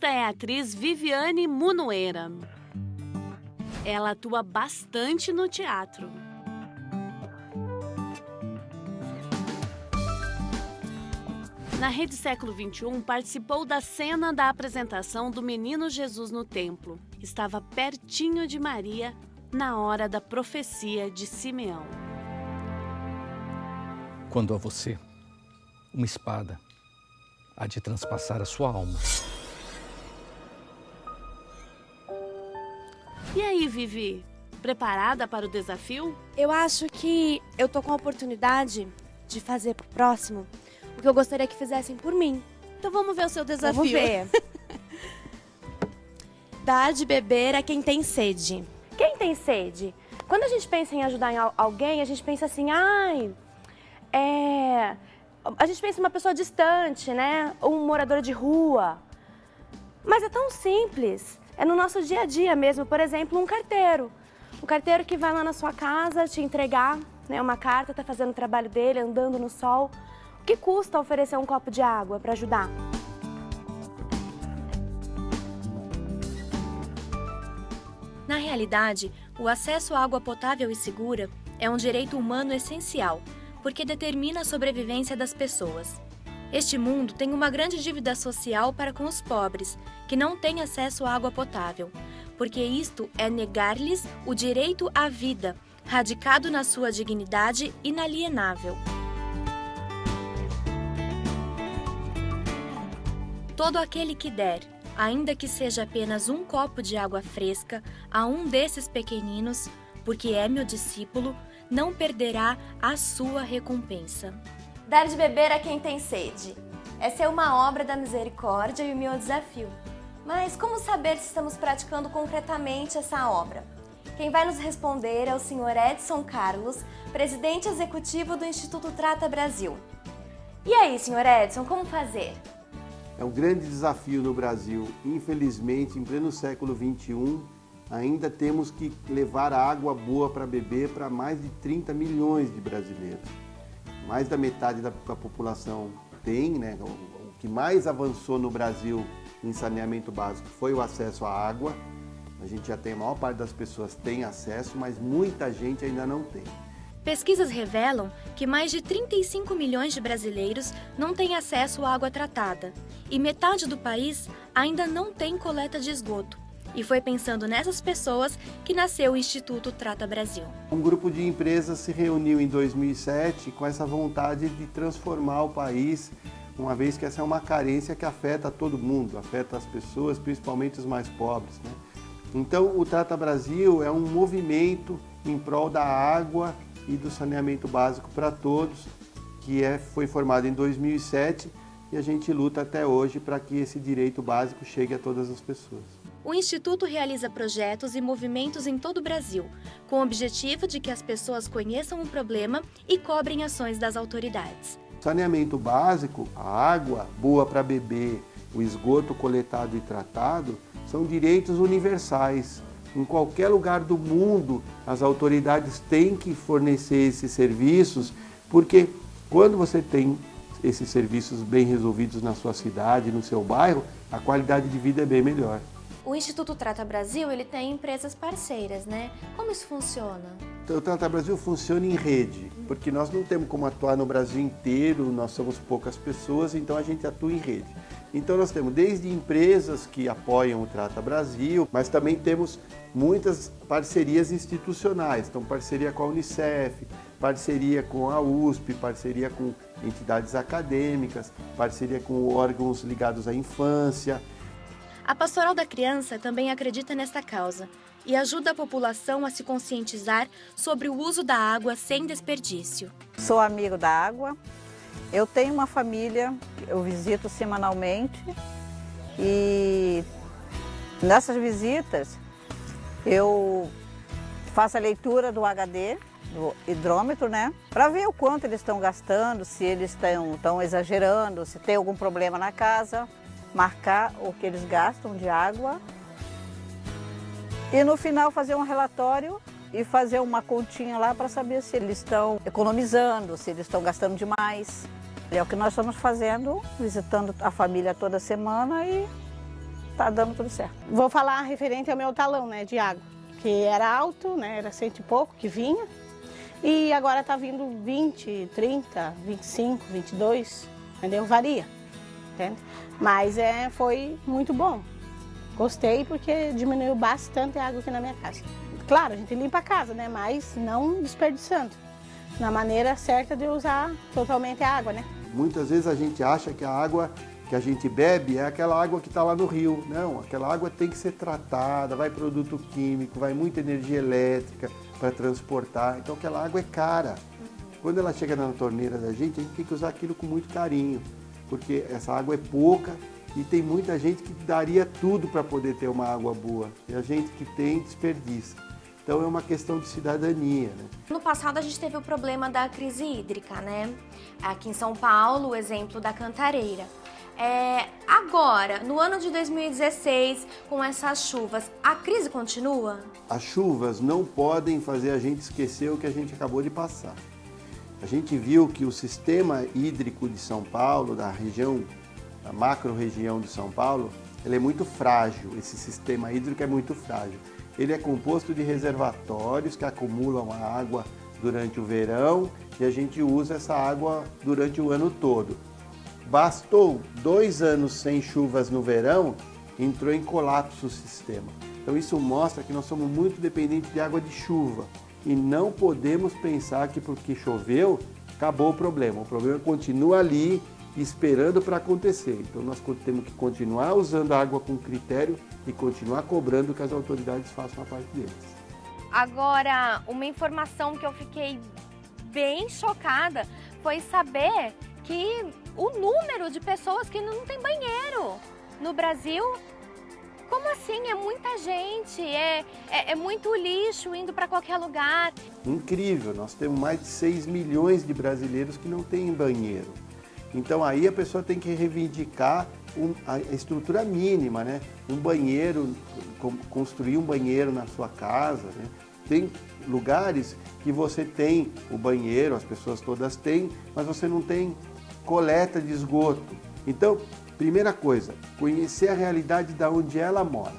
Esta é a atriz Viviane Munueira. Ela atua bastante no teatro. Na Rede Século XXI, participou da cena da apresentação do Menino Jesus no templo. Estava pertinho de Maria na hora da profecia de Simeão. Quando a você, uma espada há de transpassar a sua alma. E aí, Vivi? Preparada para o desafio? Eu acho que eu tô com a oportunidade de fazer pro próximo o que eu gostaria que fizessem por mim. Então vamos ver o seu desafio. Vamos ver. Dar de beber a quem tem sede. Quem tem sede? Quando a gente pensa em ajudar alguém, a gente pensa assim, a gente pensa em uma pessoa distante, né? Ou um morador de rua. Mas é tão simples. É no nosso dia a dia mesmo. Por exemplo, um carteiro. Um carteiro que vai lá na sua casa te entregar, né, uma carta, tá fazendo o trabalho dele, andando no sol. O que custa oferecer um copo de água para ajudar? Na realidade, o acesso à água potável e segura é um direito humano essencial, porque determina a sobrevivência das pessoas. Este mundo tem uma grande dívida social para com os pobres, que não têm acesso à água potável, porque isto é negar-lhes o direito à vida, radicado na sua dignidade inalienável. Todo aquele que der, ainda que seja apenas um copo de água fresca, a um desses pequeninos, porque é meu discípulo, não perderá a sua recompensa. Dar de beber a quem tem sede. Essa é uma obra da misericórdia e o meu desafio. Mas como saber se estamos praticando concretamente essa obra? Quem vai nos responder é o Sr. Edson Carlos, presidente executivo do Instituto Trata Brasil. E aí, Sr. Edson, como fazer? É um grande desafio no Brasil. Infelizmente, em pleno século XXI, ainda temos que levar água boa para beber para mais de 30 milhões de brasileiros. Mais da metade da população tem, né? O que mais avançou no Brasil em saneamento básico foi o acesso à água. A gente já tem, a maior parte das pessoas tem acesso, mas muita gente ainda não tem. Pesquisas revelam que mais de 35 milhões de brasileiros não têm acesso à água tratada e metade do país ainda não tem coleta de esgoto. E foi pensando nessas pessoas que nasceu o Instituto Trata Brasil. Um grupo de empresas se reuniu em 2007 com essa vontade de transformar o país, uma vez que essa é uma carência que afeta todo mundo, afeta as pessoas, principalmente os mais pobres, né? Então, o Trata Brasil é um movimento em prol da água e do saneamento básico para todos, que foi formado em 2007 e a gente luta até hoje para que esse direito básico chegue a todas as pessoas. O Instituto realiza projetos e movimentos em todo o Brasil, com o objetivo de que as pessoas conheçam o problema e cobrem ações das autoridades. Saneamento básico, a água boa para beber, o esgoto coletado e tratado, são direitos universais. Em qualquer lugar do mundo, as autoridades têm que fornecer esses serviços, porque quando você tem esses serviços bem resolvidos na sua cidade, no seu bairro, a qualidade de vida é bem melhor. O Instituto Trata Brasil, ele tem empresas parceiras, né? Como isso funciona? Então, o Trata Brasil funciona em rede, porque nós não temos como atuar no Brasil inteiro, nós somos poucas pessoas, então a gente atua em rede. Então nós temos desde empresas que apoiam o Trata Brasil, mas também temos muitas parcerias institucionais, então parceria com a Unicef, parceria com a USP, parceria com entidades acadêmicas, parceria com órgãos ligados à infância. A Pastoral da Criança também acredita nesta causa e ajuda a população a se conscientizar sobre o uso da água sem desperdício. Sou amigo da água, eu tenho uma família, eu visito semanalmente e nessas visitas eu faço a leitura do HD, do hidrômetro, né? Para ver o quanto eles estão gastando, se eles estão exagerando, se tem algum problema na casa, marcar o que eles gastam de água e no final fazer um relatório e fazer uma continha lá para saber se eles estão economizando, se eles estão gastando demais. É o que nós estamos fazendo, visitando a família toda semana e tá dando tudo certo. Vou falar referente ao meu talão, né, de água, que era alto, né, era 100 e pouco que vinha, e agora tá vindo 20, 30, 25, 22, entendeu? Varia, entende? Mas foi muito bom. Gostei porque diminuiu bastante a água aqui na minha casa. Claro, a gente limpa a casa, né, mas não desperdiçando, na maneira certa de usar totalmente a água, né? Muitas vezes a gente acha que a água que a gente bebe é aquela água que está lá no rio. Não, aquela água tem que ser tratada, vai produto químico, vai muita energia elétrica para transportar. Então aquela água é cara. Quando ela chega na torneira da gente, a gente tem que usar aquilo com muito carinho, porque essa água é pouca e tem muita gente que daria tudo para poder ter uma água boa. E a gente que tem desperdiça. Então é uma questão de cidadania, né? No passado a gente teve o problema da crise hídrica, né? Aqui em São Paulo, o exemplo da Cantareira. Agora, no ano de 2016, com essas chuvas, a crise continua? As chuvas não podem fazer a gente esquecer o que a gente acabou de passar. A gente viu que o sistema hídrico de São Paulo, da região, da macro-região de São Paulo, ele é muito frágil. Esse sistema hídrico é muito frágil. Ele é composto de reservatórios que acumulam a água durante o verão e a gente usa essa água durante o ano todo. Bastou 2 anos sem chuvas no verão, entrou em colapso o sistema. Então isso mostra que nós somos muito dependentes de água de chuva e não podemos pensar que porque choveu, acabou o problema. O problema continua ali, esperando para acontecer. Então nós temos que continuar usando a água com critério e continuar cobrando que as autoridades façam a parte deles. Agora, uma informação que eu fiquei bem chocada foi saber que o número de pessoas que não tem banheiro no Brasil. Como assim? É muita gente, é muito lixo indo para qualquer lugar. Incrível, nós temos mais de 6 milhões de brasileiros que não têm banheiro. Então aí a pessoa tem que reivindicar a estrutura mínima, né? Um banheiro, construir um banheiro na sua casa, né? Tem lugares que você tem o banheiro, as pessoas todas têm, mas você não tem coleta de esgoto. Então, primeira coisa, conhecer a realidade de onde ela mora.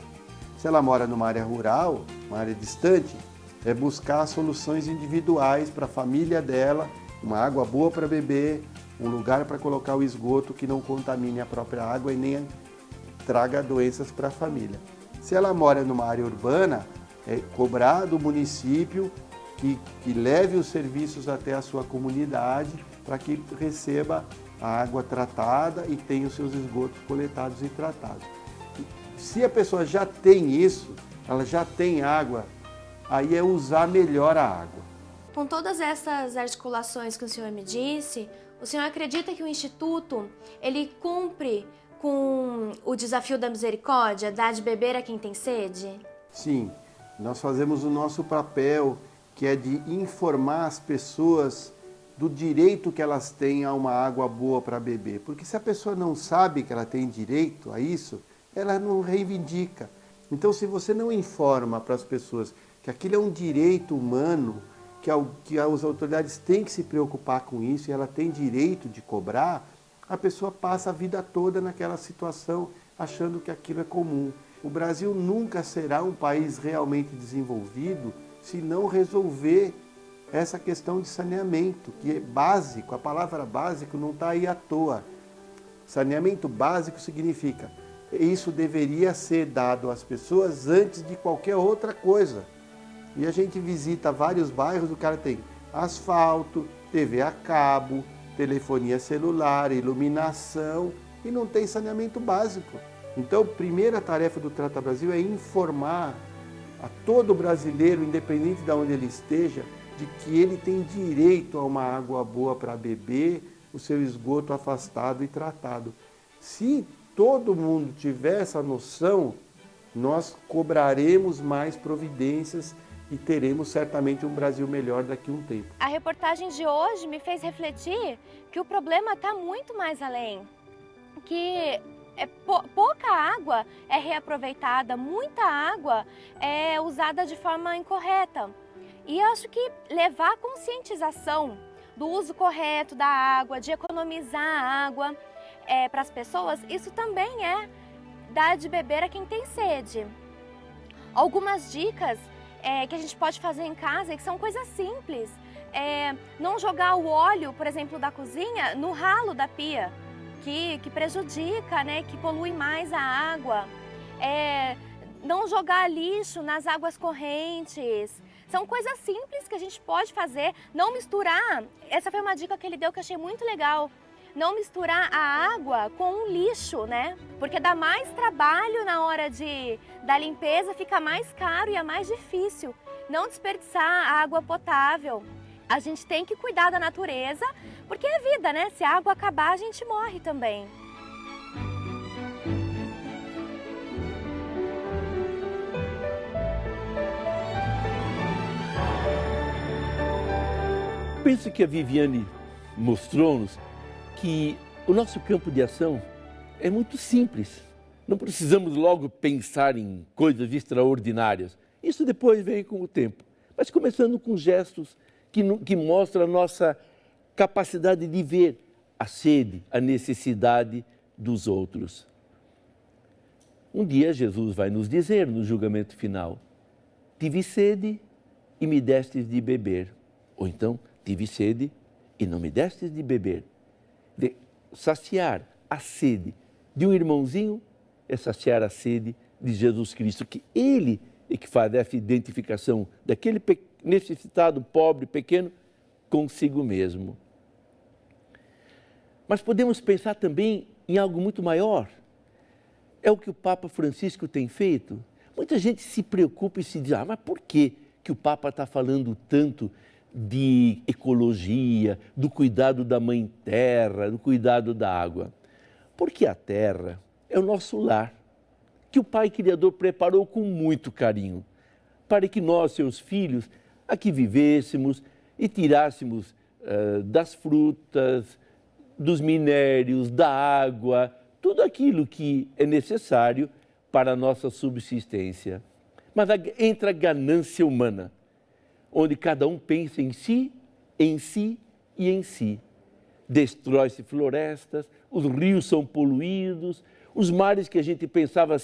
Se ela mora numa área rural, uma área distante, é buscar soluções individuais para a família dela, uma água boa para beber, um lugar para colocar o esgoto que não contamine a própria água e nem traga doenças para a família. Se ela mora numa área urbana, é cobrar do município que leve os serviços até a sua comunidade para que receba a água tratada e tenha os seus esgotos coletados e tratados. Se a pessoa já tem isso, ela já tem água, aí é usar melhor a água. Com todas essas articulações que o senhor me disse, o senhor acredita que o Instituto ele cumpre com o desafio da misericórdia, dar de beber a quem tem sede? Sim, nós fazemos o nosso papel, que é de informar as pessoas do direito que elas têm a uma água boa para beber. Porque se a pessoa não sabe que ela tem direito a isso, ela não reivindica. Então, se você não informa para as pessoas que aquilo é um direito humano, que as autoridades têm que se preocupar com isso e ela tem direito de cobrar, a pessoa passa a vida toda naquela situação achando que aquilo é comum. O Brasil nunca será um país realmente desenvolvido se não resolver essa questão de saneamento, que é básico. A palavra básico não está aí à toa. Saneamento básico significa isso deveria ser dado às pessoas antes de qualquer outra coisa. E a gente visita vários bairros, o cara tem asfalto, TV a cabo, telefonia celular, iluminação e não tem saneamento básico. Então, a primeira tarefa do Trata Brasil é informar a todo brasileiro, independente de onde ele esteja, de que ele tem direito a uma água boa para beber, o seu esgoto afastado e tratado. Se todo mundo tiver essa noção, nós cobraremos mais providências e teremos certamente um Brasil melhor daqui a um tempo. A reportagem de hoje me fez refletir que o problema está muito mais além, que pouca água é reaproveitada, muita água é usada de forma incorreta. E eu acho que levar a conscientização do uso correto da água, de economizar a água para as pessoas, isso também é dar de beber a quem tem sede. Algumas dicas que a gente pode fazer em casa, que são coisas simples. Não jogar o óleo, por exemplo, da cozinha no ralo da pia, que prejudica, né, que polui mais a água. Não jogar lixo nas águas correntes. São coisas simples que a gente pode fazer. Não misturar, essa foi uma dica que ele deu que eu achei muito legal. Não misturar a água com o lixo, né? Porque dá mais trabalho na hora da limpeza, fica mais caro e é mais difícil. Não desperdiçar a água potável. A gente tem que cuidar da natureza, porque é vida, né? Se a água acabar, a gente morre também. Penso que a Viviane mostrou-nos que o nosso campo de ação é muito simples. Não precisamos logo pensar em coisas extraordinárias. Isso depois vem com o tempo. Mas começando com gestos que mostram a nossa capacidade de ver a sede, a necessidade dos outros. Um dia Jesus vai nos dizer no julgamento final: tive sede e me destes de beber. Ou então, tive sede e não me destes de beber. De saciar a sede de um irmãozinho é saciar a sede de Jesus Cristo, que Ele é que faz essa identificação daquele necessitado, pobre, pequeno, consigo mesmo. Mas podemos pensar também em algo muito maior. É o que o Papa Francisco tem feito. Muita gente se preocupa e se diz: mas por que o Papa está falando tanto de ecologia, do cuidado da Mãe Terra, do cuidado da água? Porque a terra é o nosso lar, que o Pai Criador preparou com muito carinho, para que nós, seus filhos, aqui vivêssemos e tirássemos das frutas, dos minérios, da água, tudo aquilo que é necessário para a nossa subsistência. Mas entra a ganância humana, onde cada um pensa em si e em si. Destrói-se florestas, os rios são poluídos, os mares que a gente pensava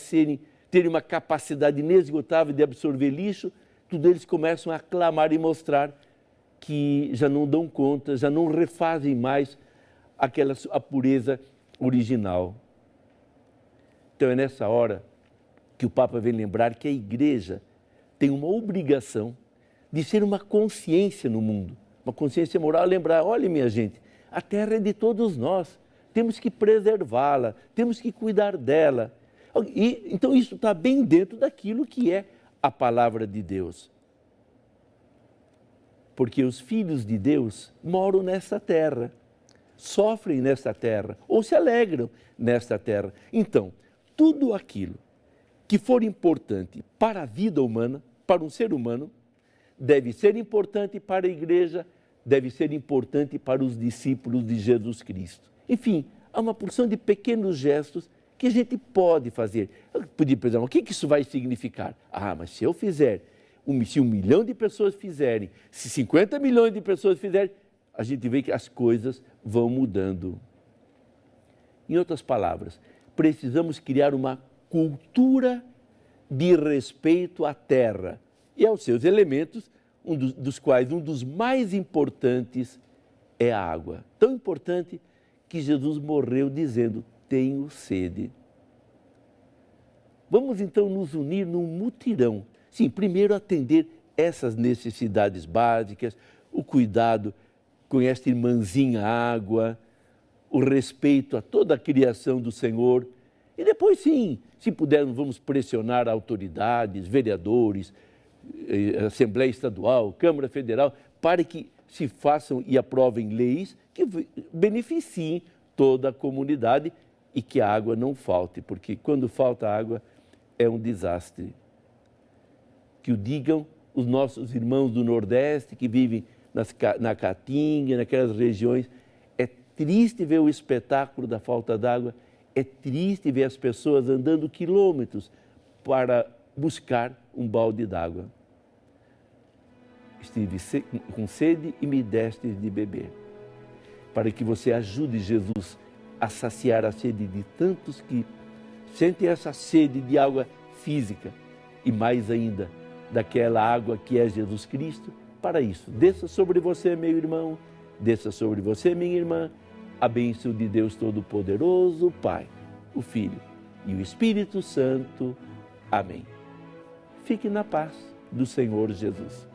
terem uma capacidade inesgotável de absorver lixo, tudo eles começam a clamar e mostrar que já não dão conta, já não refazem mais a pureza original. Então é nessa hora que o Papa vem lembrar que a Igreja tem uma obrigação de ser uma consciência no mundo, uma consciência moral, lembrar: olha, minha gente, a terra é de todos nós, temos que preservá-la, temos que cuidar dela. Então isso está bem dentro daquilo que é a palavra de Deus. Porque os filhos de Deus moram nessa terra, sofrem nessa terra, ou se alegram nesta terra. Então, tudo aquilo que for importante para a vida humana, para um ser humano, deve ser importante para a Igreja, deve ser importante para os discípulos de Jesus Cristo. Enfim, há uma porção de pequenos gestos que a gente pode fazer. Eu podia pensar: o que isso vai significar? Mas se eu fizer, se 1 milhão de pessoas fizerem, se 50 milhões de pessoas fizerem, a gente vê que as coisas vão mudando. Em outras palavras, precisamos criar uma cultura de respeito à terra e aos seus elementos, dos quais um dos mais importantes é a água. Tão importante que Jesus morreu dizendo: tenho sede. Vamos então nos unir num mutirão. Sim, primeiro atender essas necessidades básicas, o cuidado com esta irmãzinha água, o respeito a toda a criação do Senhor. E depois, sim, se pudermos, vamos pressionar autoridades, vereadores, Assembleia Estadual, Câmara Federal, para que se façam e aprovem leis que beneficiem toda a comunidade e que a água não falte, porque quando falta água é um desastre. Que o digam os nossos irmãos do Nordeste que vivem na Caatinga, naquelas regiões. É triste ver o espetáculo da falta d'água, é triste ver as pessoas andando quilômetros para buscar um balde d'água. Estive com sede e me destes de beber. Para que você ajude Jesus a saciar a sede de tantos que sentem essa sede de água física e mais ainda daquela água que é Jesus Cristo, para isso, desça sobre você, meu irmão, desça sobre você, minha irmã, a bênção de Deus Todo-Poderoso, o Pai, o Filho e o Espírito Santo. Amém. Fique na paz do Senhor Jesus.